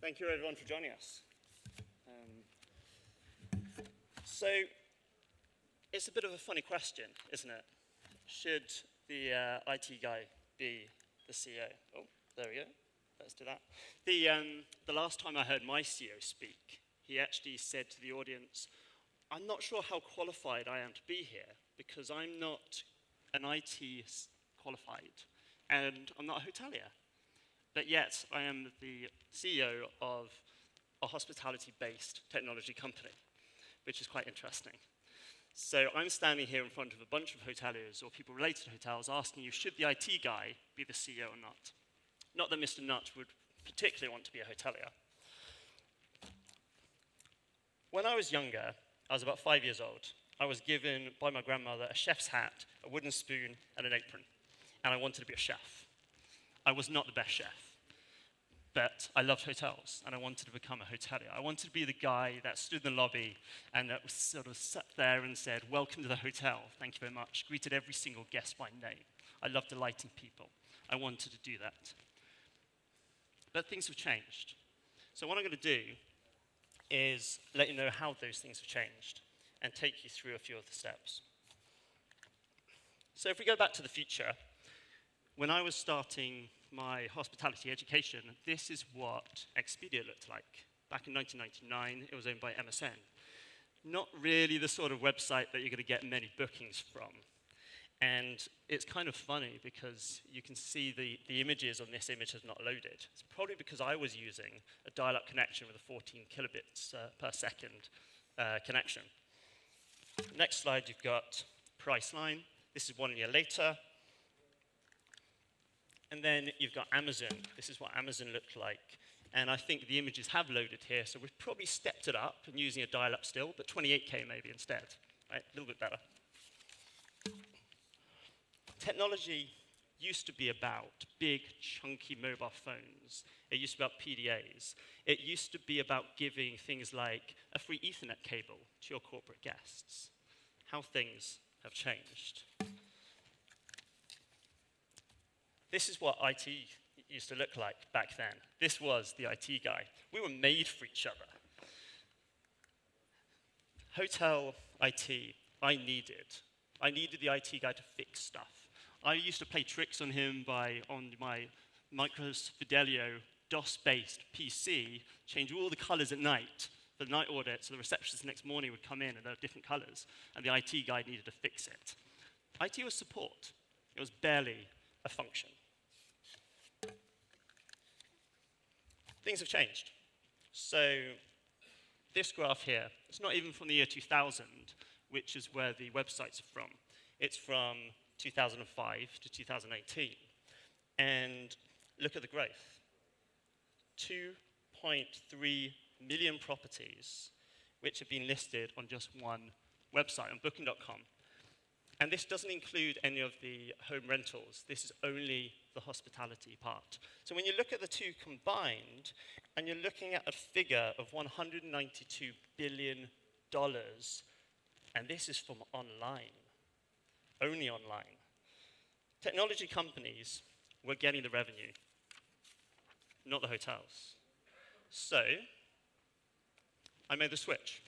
Thank you, everyone, for joining us. So, it's a bit of a funny question, isn't it? Should the IT guy be the CEO? Oh, there we go. Let's do that. The last time I heard my CEO speak, he actually said to the audience, I'm not sure how qualified I am to be here because I'm not an IT qualified and I'm not a hotelier. But yet, I am the CEO of a hospitality-based technology company, which is quite interesting. So I'm standing here in front of a bunch of hoteliers or people related to hotels asking you, should the IT guy be the CEO or not? Not that Mr. Nutt would particularly want to be a hotelier. When I was younger, I was about 5 years old. I was given by my grandmother a chef's hat, a wooden spoon, and an apron. And I wanted to be a chef. I was not the best chef, but I loved hotels, and I wanted to become a hotelier. I wanted to be the guy that stood in the lobby and that was sort of sat there and said, welcome to the hotel, thank you very much, greeted every single guest by name. I loved delighting people. I wanted to do that. But things have changed. So what I'm going to do is let you know how those things have changed and take you through a few of the steps. So if we go back to the future, when I was starting my hospitality education, this is what Expedia looked like. Back in 1999, it was owned by MSN. Not really the sort of website that you're going to get many bookings from. And it's kind of funny because you can see the images on this image have not loaded. It's probably because I was using a dial-up connection with a 14 kilobits per second connection. Next slide, you've got Priceline. This is 1 year later. And then you've got Amazon. This is what Amazon looked like. And I think the images have loaded here, so we've probably stepped it up and using a dial-up still, but 28K maybe instead, right? A little bit better. Technology used to be about big, chunky mobile phones. It used to be about PDAs. It used to be about giving things like a free Ethernet cable to your corporate guests. How things have changed. This is what IT used to look like back then. This was the IT guy. We were made for each other. Hotel IT, I needed the IT guy to fix stuff. I used to play tricks on him on my Micros Fidelio DOS-based PC, change all the colors at night for the night audit, so the receptionist the next morning would come in and there were different colors, and the IT guy needed to fix it. IT was support. It was barely a function. Things have changed. So this graph here, it's not even from the year 2000, which is where the websites are from. It's from 2005 to 2018. And look at the growth. 2.3 million properties which have been listed on just one website, on booking.com. And this doesn't include any of the home rentals. This is only the hospitality part. So when you look at the two combined, and you're looking at a figure of $192 billion, and this is from online, only online. Technology companies were getting the revenue, not the hotels. So I made the switch.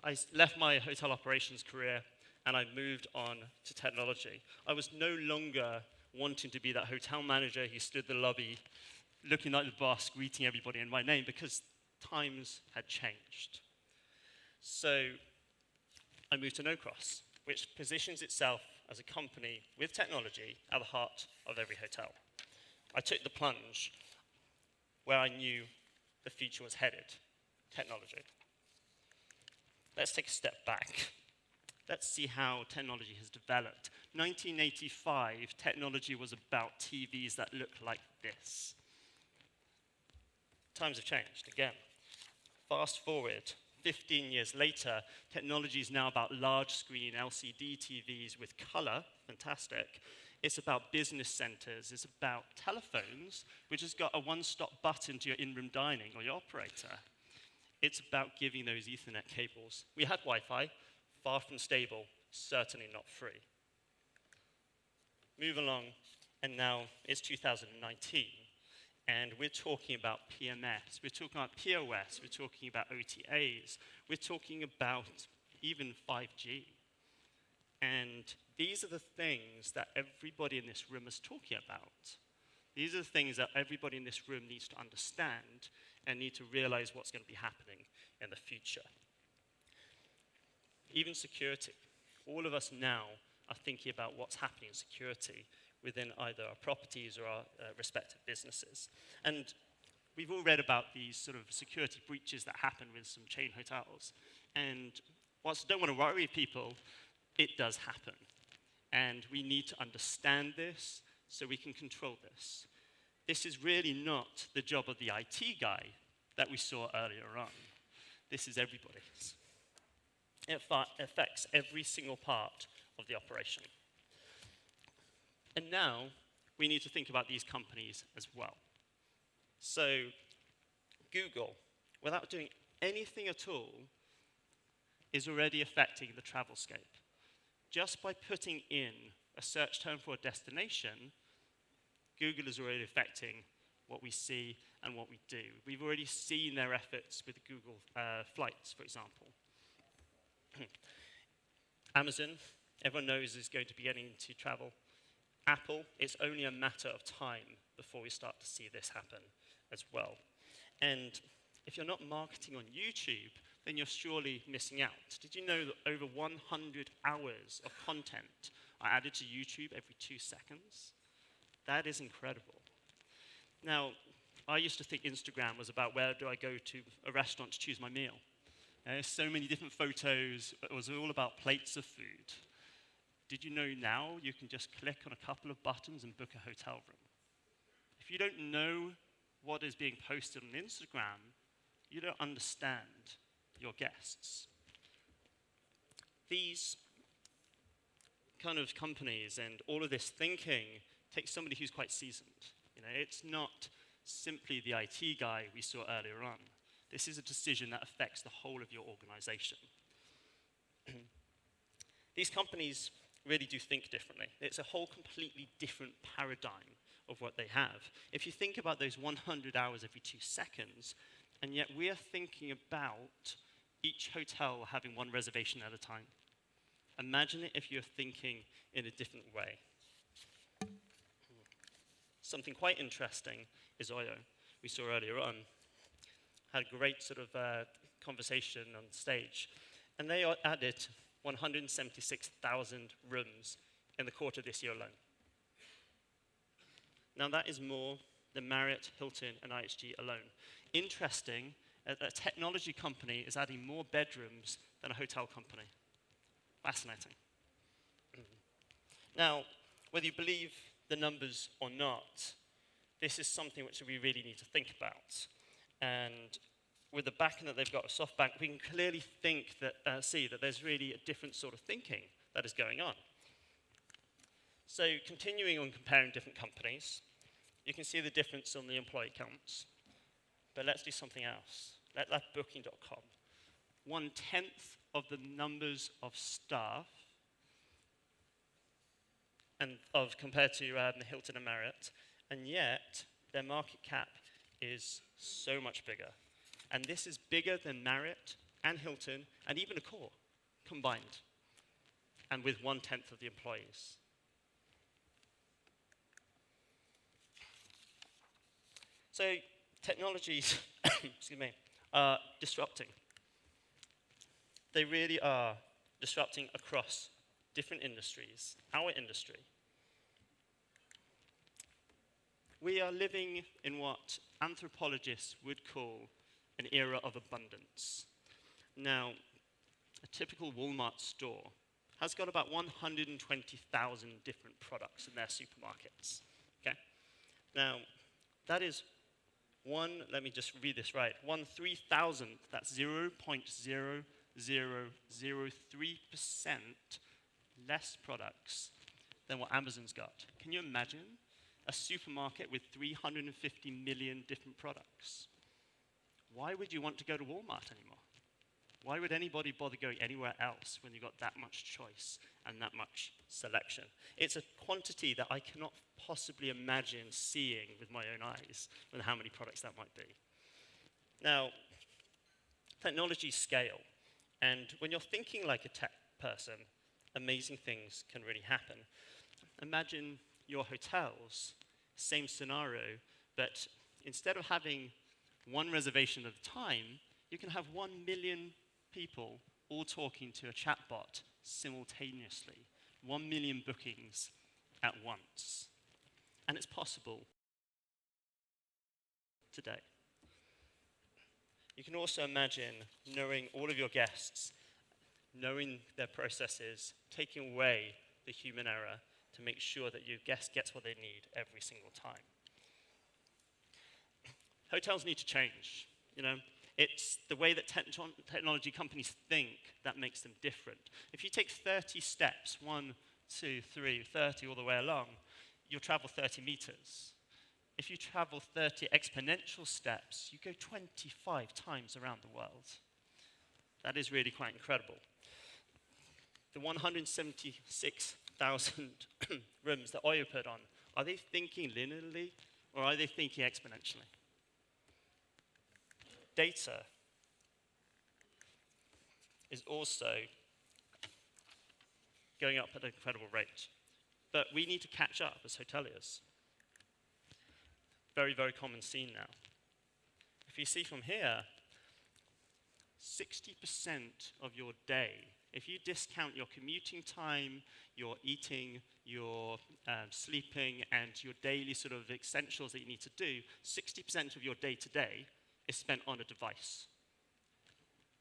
I left my hotel operations career and I moved on to technology. I was no longer wanting to be that hotel manager who stood in the lobby, looking like the boss, greeting everybody in my name, because times had changed. So I moved to Knowcross, which positions itself as a company with technology at the heart of every hotel. I took the plunge where I knew the future was headed, technology. Let's take a step back. Let's see how technology has developed. 1985, technology was about TVs that looked like this. Times have changed again. Fast forward, 15 years later, technology is now about large screen LCD TVs with color, fantastic. It's about business centers, it's about telephones, which has got a one-stop button to your in-room dining or your operator. It's about giving those Ethernet cables. We had Wi-Fi, far from stable, certainly not free. Move along, and now it's 2019. And we're talking about PMS, we're talking about POS, we're talking about OTAs, we're talking about even 5G. And these are the things that everybody in this room is talking about. These are the things that everybody in this room needs to understand and need to realize what's going to be happening in the future. Even security. All of us now are thinking about what's happening in security within either our properties or our respective businesses. And we've all read about these sort of security breaches that happen with some chain hotels. And whilst I don't want to worry people, it does happen. And we need to understand this so we can control this. This is really not the job of the IT guy that we saw earlier on. This is everybody's. It affects every single part of the operation. And now, we need to think about these companies as well. So, Google, without doing anything at all, is already affecting the travelscape. Just by putting in a search term for a destination, Google is already affecting what we see and what we do. We've already seen their efforts with Google Flights, for example. Amazon, everyone knows, is going to be getting into travel. Apple, it's only a matter of time before we start to see this happen as well. And if you're not marketing on YouTube, then you're surely missing out. Did you know that over 100 hours of content are added to YouTube every 2 seconds? That is incredible. Now, I used to think Instagram was about where do I go to a restaurant to choose my meal. There's so many different photos. It was all about plates of food. Did you know now you can just click on a couple of buttons and book a hotel room? If you don't know what is being posted on Instagram, you don't understand your guests. These kind of companies and all of this thinking takes somebody who's quite seasoned. You know, it's not simply the IT guy we saw earlier on. This is a decision that affects the whole of your organization. These companies really do think differently. It's a whole completely different paradigm of what they have. If you think about those 100 hours every 2 seconds, and yet we are thinking about each hotel having one reservation at a time. Imagine it if you're thinking in a different way. Something quite interesting is Oyo, we saw earlier on. Had a great sort of conversation on stage. And they added 176,000 rooms in the quarter this year alone. Now that is more than Marriott, Hilton, and IHG alone. Interesting, a technology company is adding more bedrooms than a hotel company. Fascinating. Now, whether you believe the numbers or not, this is something which we really need to think about. And with the backing that they've got of SoftBank, we can clearly see that there's really a different sort of thinking that is going on. So continuing on comparing different companies, you can see the difference on the employee counts. But let's do something else. Let's Booking.com. 1/10 of the numbers of staff compared to the Hilton and Marriott, and yet their market cap is so much bigger. And this is bigger than Marriott and Hilton and even Accor combined, and with 1/10 of the employees. So technologies excuse me, are disrupting. They really are disrupting across different industries, our industry. We are living in what anthropologists would call an era of abundance. Now, a typical Walmart store has got about 120,000 different products in their supermarkets. Okay? Now, that is let me just read this right, 1/3,000, that's 0.0003% less products than what Amazon's got. Can you imagine a supermarket with 350 million different products? Why would you want to go to Walmart anymore? Why would anybody bother going anywhere else when you've got that much choice and that much selection? It's a quantity that I cannot possibly imagine seeing with my own eyes, with how many products that might be. Now, technology scale. And when you're thinking like a tech person, amazing things can really happen. Imagine your hotels, same scenario, but instead of having one reservation at a time, you can have 1 million people all talking to a chatbot simultaneously. 1 million bookings at once. And it's possible today. You can also imagine knowing all of your guests, knowing their processes, taking away the human error to make sure that your guest gets what they need every single time. Hotels need to change, you know. It's the way that technology companies think that makes them different. If you take 30 steps, 1, 2, 3, 30 all the way along, you'll travel 30 meters. If you travel 30 exponential steps, you go 25 times around the world. That is really quite incredible. The 176,000 rooms that Oyo put on, are they thinking linearly or are they thinking exponentially? Data is also going up at an incredible rate. But we need to catch up as hoteliers. Very, very common scene now. If you see from here, 60% of your day, if you discount your commuting time, your eating, your sleeping, and your daily sort of essentials that you need to do, 60% of your day-to-day is spent on a device.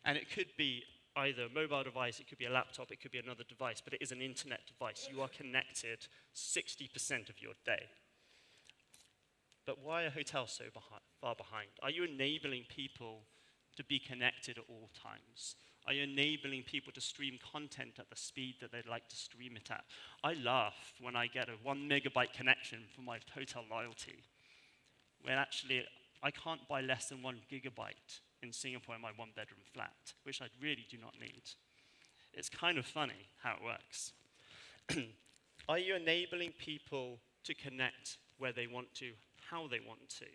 And it could be either a mobile device, it could be a laptop, it could be another device, but it is an internet device. You are connected 60% of your day. But why are hotels so far behind? Are you enabling people to be connected at all times? Are you enabling people to stream content at the speed that they'd like to stream it at? I laugh when I get a 1 megabyte connection for my hotel loyalty, when actually I can't buy less than 1 gigabyte in Singapore in my 1-bedroom flat, which I really do not need. It's kind of funny how it works. Are you enabling people to connect where they want to, how they want to?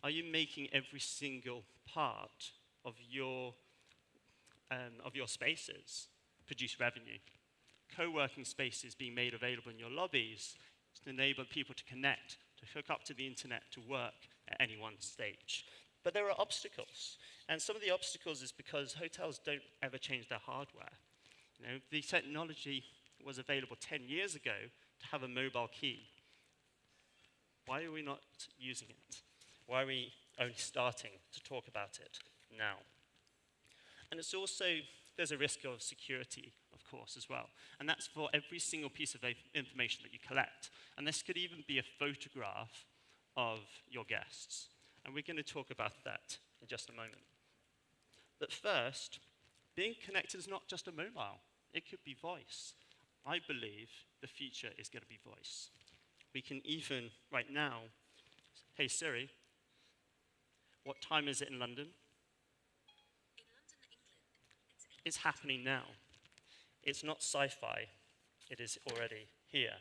Are you making every single part of your spaces produce revenue? Co-working spaces being made available in your lobbies to enable people to connect, to hook up to the internet, to work at any one stage. But there are obstacles. And some of the obstacles is because hotels don't ever change their hardware. You know, the technology was available 10 years ago to have a mobile key. Why are we not using it? Why are we only starting to talk about it now? And it's also, there's a risk of security, of course, as well. And that's for every single piece of information that you collect. And this could even be a photograph of your guests. And we're going to talk about that in just a moment. But first, being connected is not just a mobile. It could be voice. I believe the future is going to be voice. We can even, right now, hey Siri, what time is it in London? In London, England, It's happening now. It's not sci-fi. It is already here.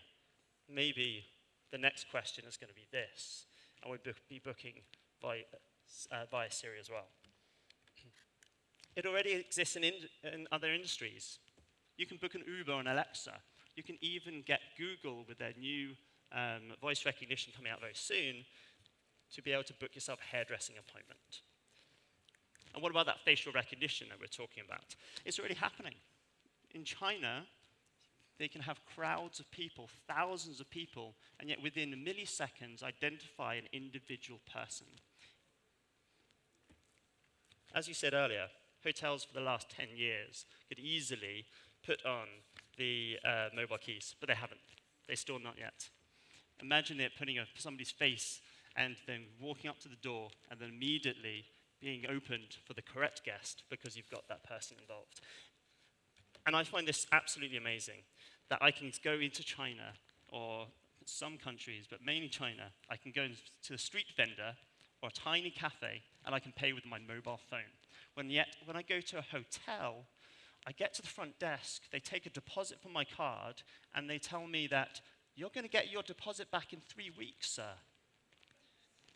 Maybe the next question is going to be this, and we'll be booking via Siri as well. It already exists in other industries. You can book an Uber on Alexa. You can even get Google with their new voice recognition coming out very soon to be able to book yourself a hairdressing appointment. And what about that facial recognition that we're talking about? It's already happening. In China, they can have crowds of people, thousands of people, and yet within milliseconds identify an individual person. As you said earlier, hotels for the last 10 years could easily put on the mobile keys, but they haven't. They're still not yet. Imagine it putting somebody's face and then walking up to the door and then immediately being opened for the correct guest because you've got that person involved. And I find this absolutely amazing, that I can go into China or some countries, but mainly China. I can go to a street vendor or a tiny cafe, and I can pay with my mobile phone. Yet, when I go to a hotel, I get to the front desk, they take a deposit from my card, and they tell me that you're going to get your deposit back in 3 weeks, sir.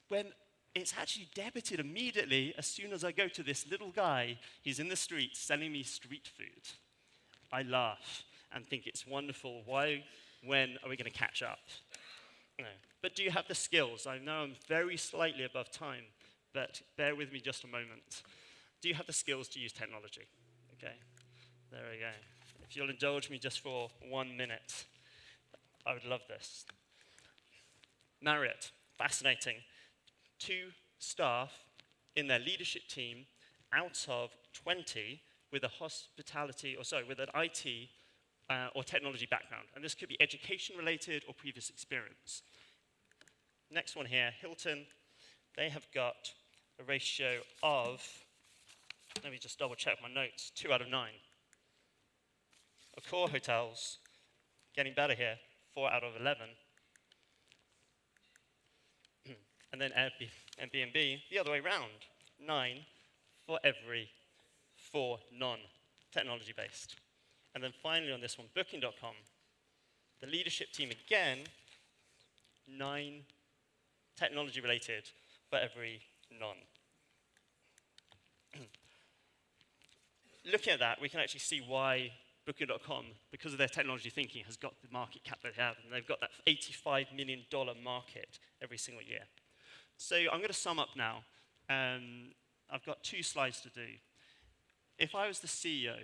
When it's actually debited immediately as soon as I go to this little guy, he's in the street selling me street food. I laugh and think it's wonderful. When are we going to catch up? No. But do you have the skills? I know I'm very slightly above time, but bear with me just a moment. Do you have the skills to use technology? Okay, there we go. If you'll indulge me just for 1 minute, I would love this. Marriott, fascinating. 2 staff in their leadership team out of 20 with a with an IT or technology background. And this could be education related or previous experience. Next one here, Hilton, they have got a ratio of, let me just double check my notes, 2 out of 9. Accor Hotels, getting better here, 4 out of 11. And then Airbnb, the other way around, 9 for every 4 non-technology based. And then finally on this one, Booking.com, the leadership team again, 9 technology related for every non. Looking at that, we can actually see why Booking.com, because of their technology thinking, has got the market cap they have, and they've got that $85 million market every single year. So I'm going to sum up now. I've got 2 slides to do. If I was the CEO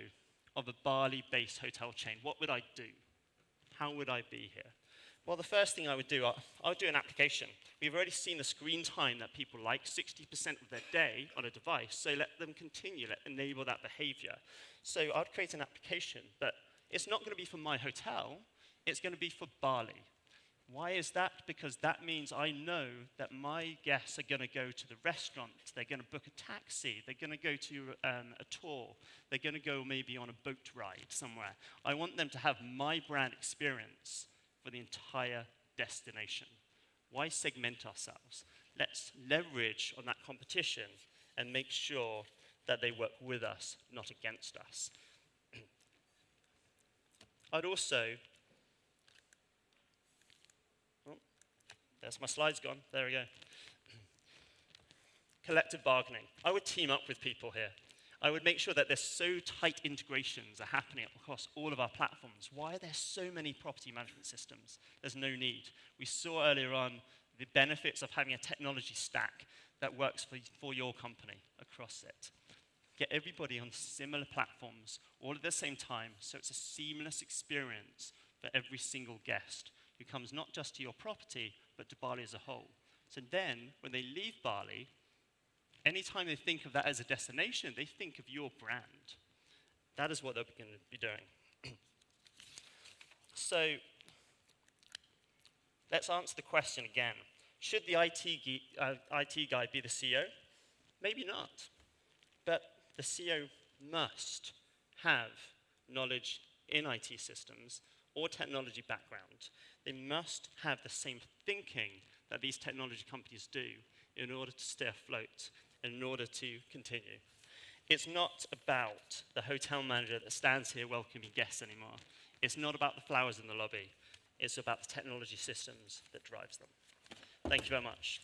of a Bali-based hotel chain, what would I do? How would I be here? Well, the first thing I would do, I would do an application. We've already seen the screen time that people like, 60% of their day on a device, so let them continue, enable that behavior. So I'd create an application, but it's not going to be for my hotel, it's going to be for Bali. Why is that? Because that means I know that my guests are going to go to the restaurant, they're going to book a taxi, they're going to go to a tour, they're going to go maybe on a boat ride somewhere. I want them to have my brand experience for the entire destination. Why segment ourselves? Let's leverage on that competition and make sure that they work with us, not against us. I'd also, there's my slides gone, there we go. Collective bargaining. I would team up with people here. I would make sure that there's so tight integrations are happening across all of our platforms. Why are there so many property management systems? There's no need. We saw earlier on the benefits of having a technology stack that works for your company across it. Get everybody on similar platforms all at the same time so it's a seamless experience for every single guest who comes not just to your property, but to Bali as a whole. So then, when they leave Bali, anytime they think of that as a destination, they think of your brand. That is what they're going to be doing. So let's answer the question again. Should the IT guy be the CEO? Maybe not. But the CEO must have knowledge in IT systems or technology background. They must have the same thinking that these technology companies do in order to stay afloat, in order to continue. It's not about the hotel manager that stands here welcoming guests anymore. It's not about the flowers in the lobby. It's about the technology systems that drives them. Thank you very much.